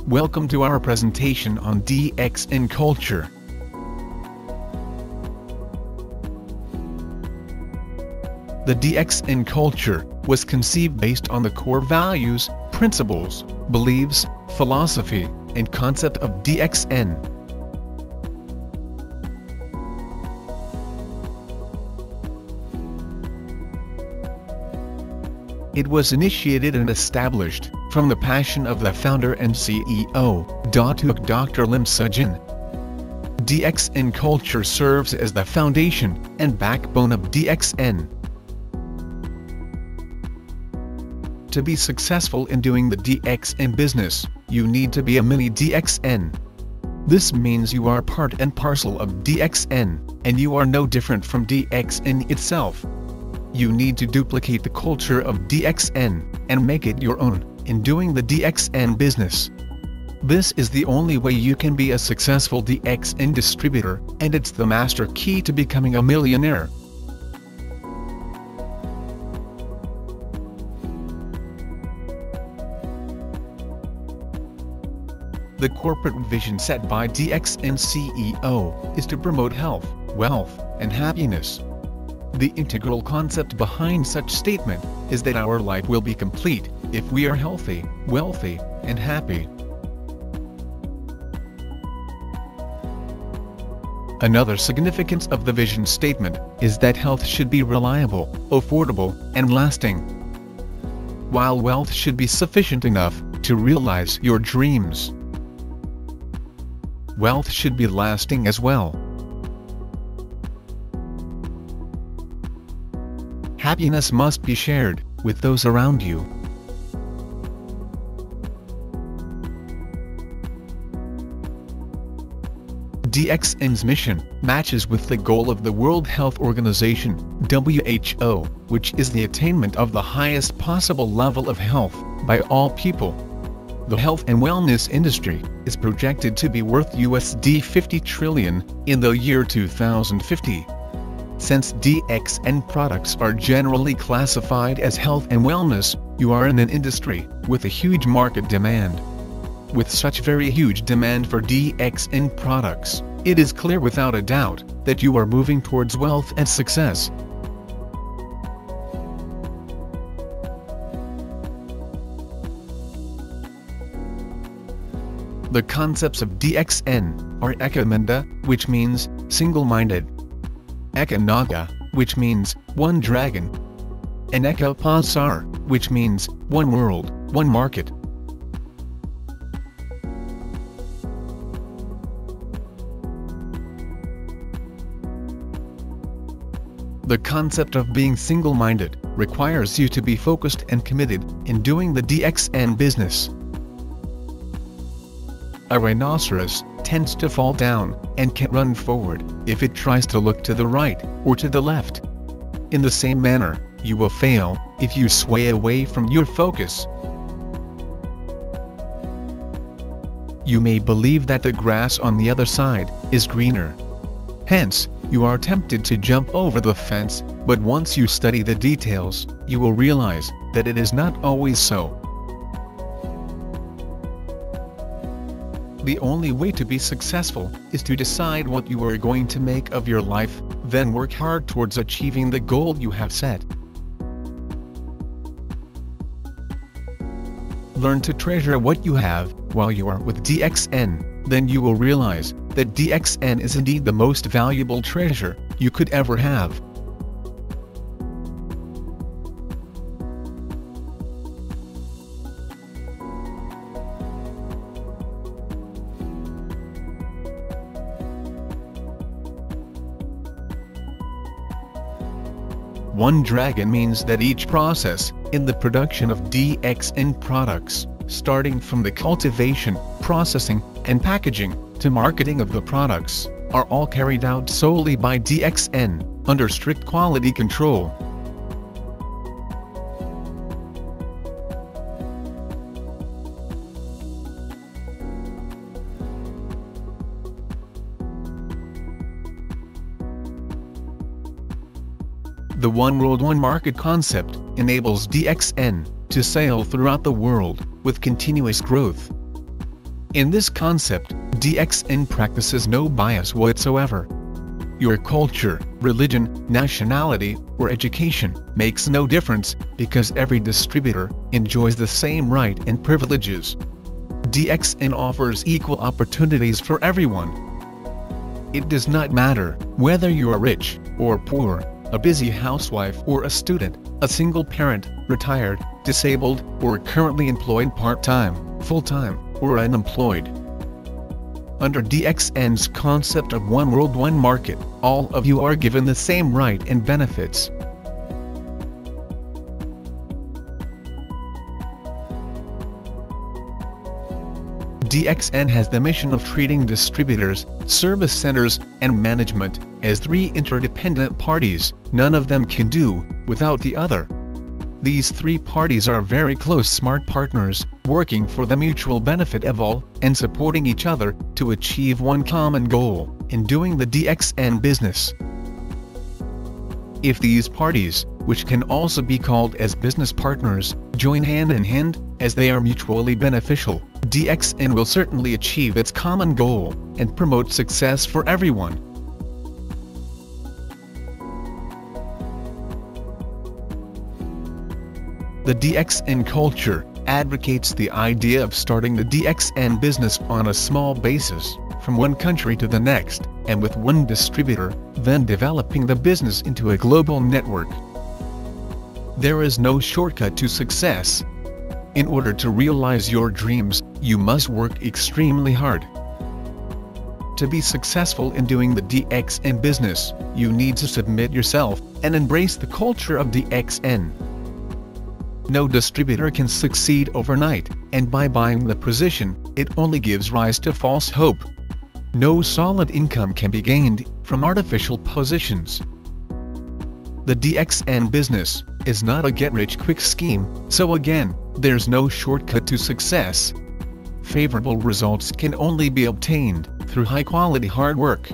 Welcome to our presentation on DXN culture. The DXN culture was conceived based on the core values, principles, beliefs, philosophy, and concept of DXN. It was initiated and established from the passion of the founder and CEO, Dr. Lim Seo-jin. DXN culture serves as the foundation and backbone of DXN. To be successful in doing the DXN business, you need to be a mini DXN. This means you are part and parcel of DXN, and you are no different from DXN itself. You need to duplicate the culture of DXN, and make it your own, in doing the DXN business. This is the only way you can be a successful DXN distributor, and it's the master key to becoming a millionaire. The corporate vision set by DXN CEO is to promote health, wealth, and happiness. The integral concept behind such statement is that our life will be complete if we are healthy, wealthy, and happy. Another significance of the vision statement is that health should be reliable, affordable, and lasting, while wealth should be sufficient enough to realize your dreams. Wealth should be lasting as well. Happiness must be shared with those around you. DXN's mission matches with the goal of the World Health Organization, WHO, which is the attainment of the highest possible level of health by all people. The health and wellness industry is projected to be worth $50 trillion in the year 2050. Since DXN products are generally classified as health and wellness, you are in an industry with a huge market demand. With such very huge demand for DXN products, it is clear without a doubt that you are moving towards wealth and success. The concepts of DXN are Ekamanda, which means single-minded, Ekanaga, which means one dragon, and Ekapasar, which means one world, one market. The concept of being single-minded requires you to be focused and committed in doing the DXN business. A rhinoceros tends to fall down and can run forward if it tries to look to the right or to the left. In the same manner, you will fail if you sway away from your focus. You may believe that the grass on the other side is greener. Hence, you are tempted to jump over the fence, but once you study the details, you will realize that it is not always so. The only way to be successful is to decide what you are going to make of your life, then work hard towards achieving the goal you have set. Learn to treasure what you have while you are with DXN, then you will realize that DXN is indeed the most valuable treasure you could ever have. One dragon means that each process in the production of DXN products, starting from the cultivation, processing, and packaging, to marketing of the products, are all carried out solely by DXN, under strict quality control. The One World One Market concept enables DXN to sail throughout the world with continuous growth. In this concept, DXN practices no bias whatsoever. Your culture, religion, nationality, or education makes no difference, because every distributor enjoys the same rights and privileges. DXN offers equal opportunities for everyone. It does not matter whether you are rich or poor, a busy housewife or a student, a single parent, retired, disabled, or currently employed part-time, full-time, or unemployed. Under DXN's concept of one world, one market, all of you are given the same right and benefits. DXN has the mission of treating distributors, service centers, and management as three interdependent parties. None of them can do without the other. These three parties are very close smart partners, working for the mutual benefit of all, and supporting each other to achieve one common goal in doing the DXN business. If these parties, which can also be called as business partners, join hand in hand, as they are mutually beneficial, DXN will certainly achieve its common goal and promote success for everyone. The DXN culture advocates the idea of starting the DXN business on a small basis, from one country to the next, and with one distributor, then developing the business into a global network. There is no shortcut to success. In order to realize your dreams, you must work extremely hard. To be successful in doing the DXN business, you need to submit yourself and embrace the culture of DXN. No distributor can succeed overnight, and by buying the position, it only gives rise to false hope. No solid income can be gained from artificial positions. The DXN business is not a get-rich-quick scheme, so again, there's no shortcut to success. Favorable results can only be obtained through high-quality hard work.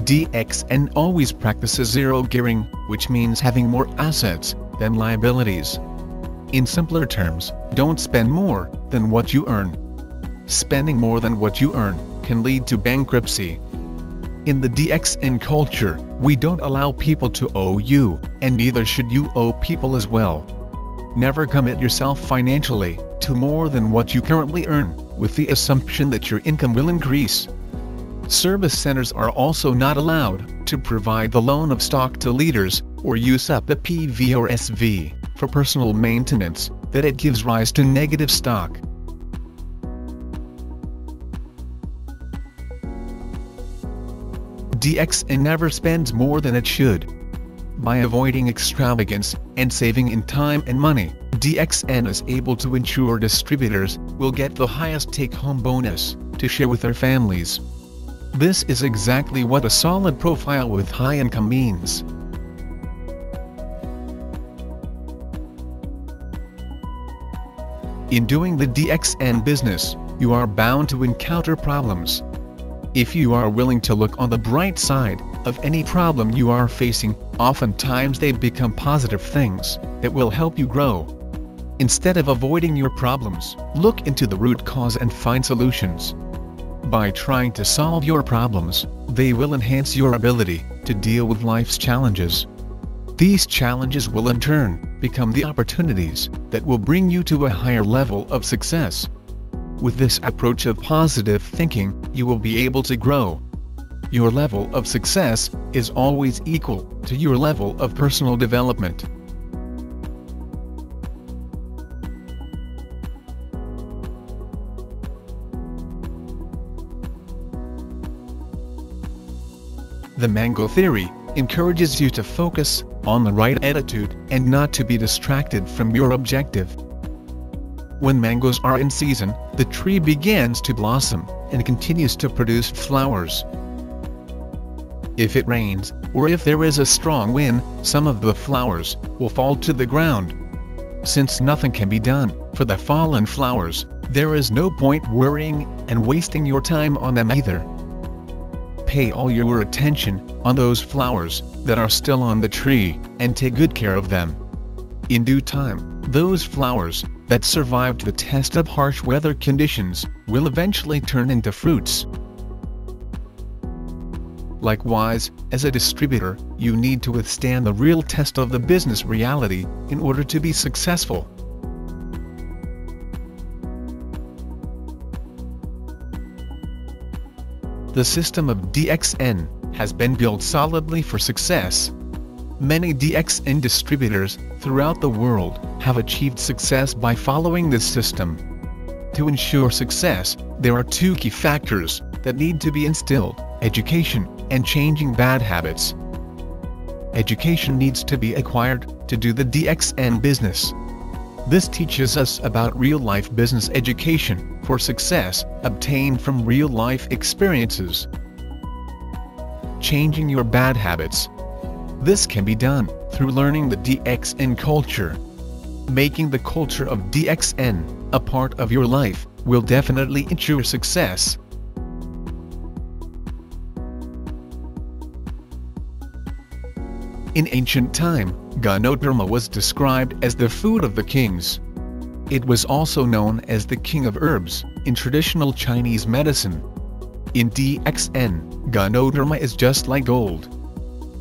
DXN always practices zero gearing, which means having more assets than liabilities. In simpler terms, don't spend more than what you earn. Spending more than what you earn can lead to bankruptcy. In the DXN culture, we don't allow people to owe you, and neither should you owe people as well. Never commit yourself financially to more than what you currently earn, with the assumption that your income will increase. Service centers are also not allowed to provide the loan of stock to leaders, or use up the PV or SV for personal maintenance, that it gives rise to negative stock. DXN never spends more than it should. By avoiding extravagance and saving in time and money, DXN is able to ensure distributors will get the highest take-home bonus to share with their families. This is exactly what a solid profile with high income means. In doing the DXN business, you are bound to encounter problems. If you are willing to look on the bright side of any problem you are facing, oftentimes they become positive things that will help you grow. Instead of avoiding your problems, look into the root cause and find solutions. By trying to solve your problems, they will enhance your ability to deal with life's challenges. These challenges will in turn become the opportunities that will bring you to a higher level of success. With this approach of positive thinking, you will be able to grow. Your level of success is always equal to your level of personal development. The mango theory encourages you to focus on the right attitude and not to be distracted from your objective. When mangoes are in season, the tree begins to blossom and continues to produce flowers. If it rains, or if there is a strong wind, some of the flowers will fall to the ground. Since nothing can be done for the fallen flowers, there is no point worrying and wasting your time on them either. pay all your attention on those flowers that are still on the tree, and take good care of them. In due time, those flowers that survived the test of harsh weather conditions will eventually turn into fruits. Likewise, as a distributor, you need to withstand the real test of the business reality in order to be successful. The system of DXN has been built solidly for success. Many DXN distributors throughout the world have achieved success by following this system. To ensure success, there are two key factors that need to be instilled: education and changing bad habits. Education needs to be acquired to do the DXN business. This teaches us about real-life business education for success obtained from real-life experiences. Changing your bad habits. This can be done through learning the DXN culture. Making the culture of DXN a part of your life will definitely ensure success. In ancient time, Ganoderma was described as the food of the kings. It was also known as the king of herbs in traditional Chinese medicine. In DXN, Ganoderma is just like gold.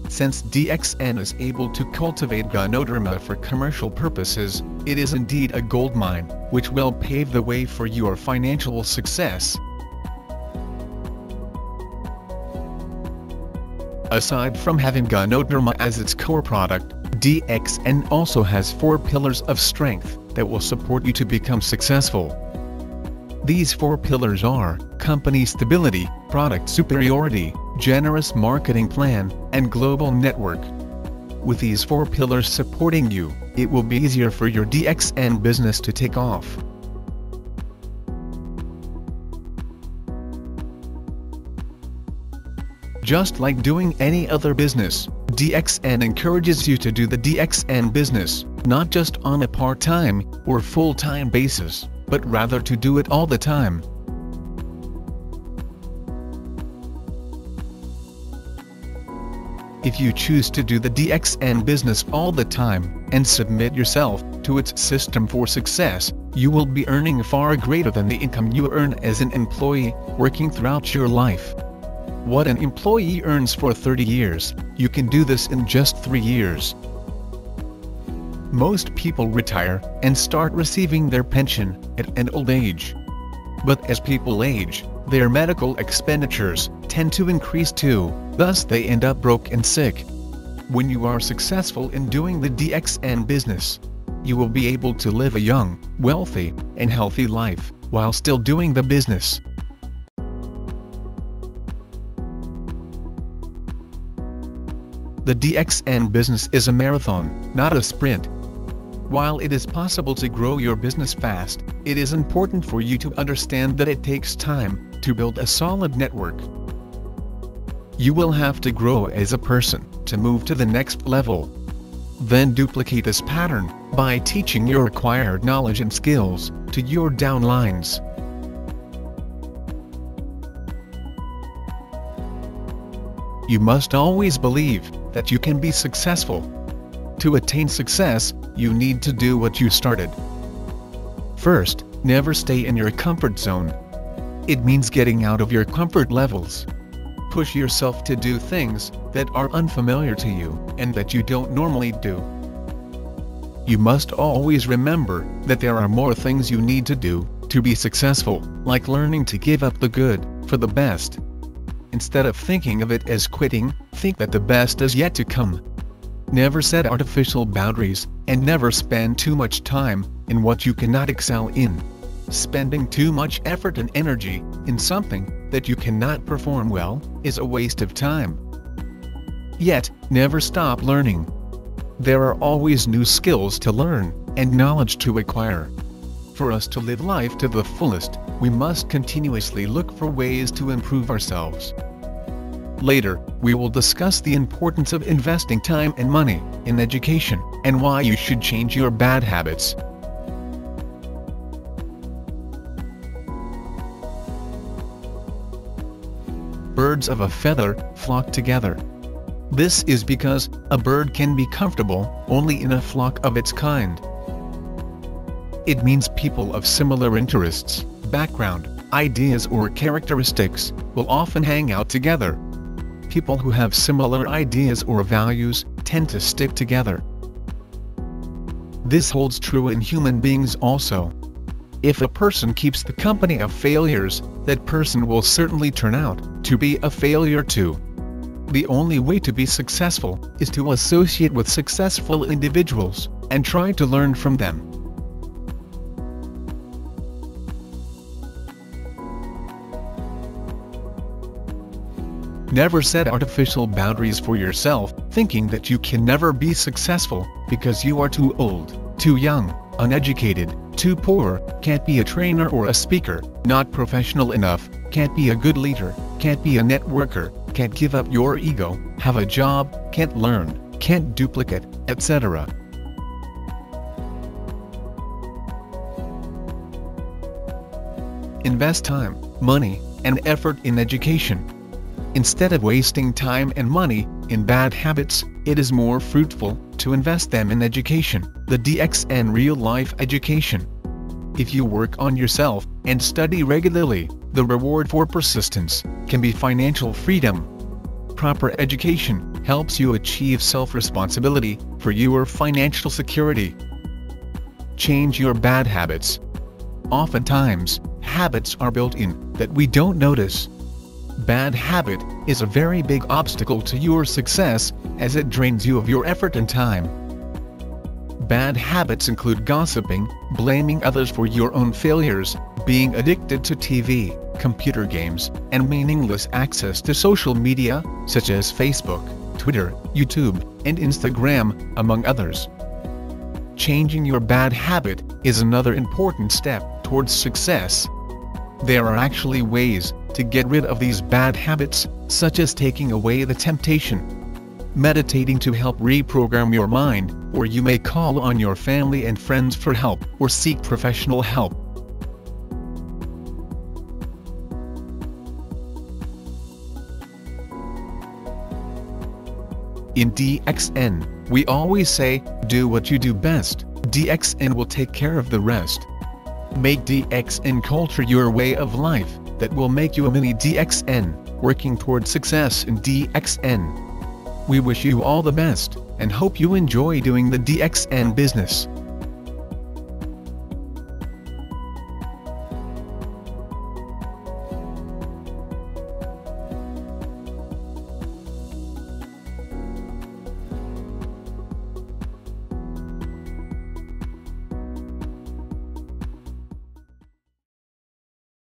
Since DXN is able to cultivate Ganoderma for commercial purposes, it is indeed a gold mine, which will pave the way for your financial success. Aside from having Ganoderma as its core product, DXN also has 4 pillars of strength that will support you to become successful. These 4 pillars are company stability, product superiority, generous marketing plan, and global network. With these 4 pillars supporting you, it will be easier for your DXN business to take off. Just like doing any other business, DXN encourages you to do the DXN business, not just on a part-time or full-time basis, but rather to do it all the time. If you choose to do the DXN business all the time and submit yourself to its system for success, you will be earning far greater than the income you earn as an employee working throughout your life. What an employee earns for 30 years, you can do this in just 3 years. Most people retire and start receiving their pension at an old age. But as people age, their medical expenditures tend to increase too, thus they end up broke and sick. When you are successful in doing the DXN business, you will be able to live a young, wealthy, and healthy life while still doing the business. The DXN business is a marathon, not a sprint. While it is possible to grow your business fast, it is important for you to understand that it takes time to build a solid network. You will have to grow as a person to move to the next level. Then duplicate this pattern by teaching your acquired knowledge and skills to your downlines. You must always believe that you can be successful. To attain success, you need to do what you started. First, never stay in your comfort zone. It means getting out of your comfort levels. Push yourself to do things that are unfamiliar to you and that you don't normally do. You must always remember that there are more things you need to do to be successful, like learning to give up the good for the best. Instead of thinking of it as quitting, think that the best is yet to come. Never set artificial boundaries, and never spend too much time in what you cannot excel in. Spending too much effort and energy in something that you cannot perform well is a waste of time. Yet, never stop learning. There are always new skills to learn and knowledge to acquire. For us to live life to the fullest, we must continuously look for ways to improve ourselves. Later, we will discuss the importance of investing time and money in education, and why you should change your bad habits. birds of a feather flock together. This is because a bird can be comfortable only in a flock of its kind. It means people of similar interests, background, ideas or characteristics will often hang out together. People who have similar ideas or values tend to stick together. This holds true in human beings also. If a person keeps the company of failures, that person will certainly turn out to be a failure too. The only way to be successful is to associate with successful individuals and try to learn from them. Never set artificial boundaries for yourself, thinking that you can never be successful because you are too old, too young, uneducated, too poor, can't be a trainer or a speaker, not professional enough, can't be a good leader, can't be a networker, can't give up your ego, have a job, can't learn, can't duplicate, etc. Invest time, money, and effort in education. Instead of wasting time and money in bad habits, it is more fruitful to invest them in education, the DXN real-life education. If you work on yourself and study regularly, the reward for persistence can be financial freedom. Proper education helps you achieve self-responsibility for your financial security. Change your bad habits. Oftentimes, habits are built in that we don't notice. Bad habit is a very big obstacle to your success, as it drains you of your effort and time. Bad habits include gossiping, blaming others for your own failures, being addicted to TV, computer games, and meaningless access to social media, such as Facebook, Twitter, YouTube, and Instagram, among others. Changing your bad habit is another important step towards success. There are actually ways to get rid of these bad habits, such as taking away the temptation, meditating to help reprogram your mind, or you may call on your family and friends for help, or seek professional help. In DXN, we always say, do what you do best, DXN will take care of the rest. Make DXN culture your way of life that will make you a mini DXN, working toward success in DXN. We wish you all the best, and hope you enjoy doing the DXN business.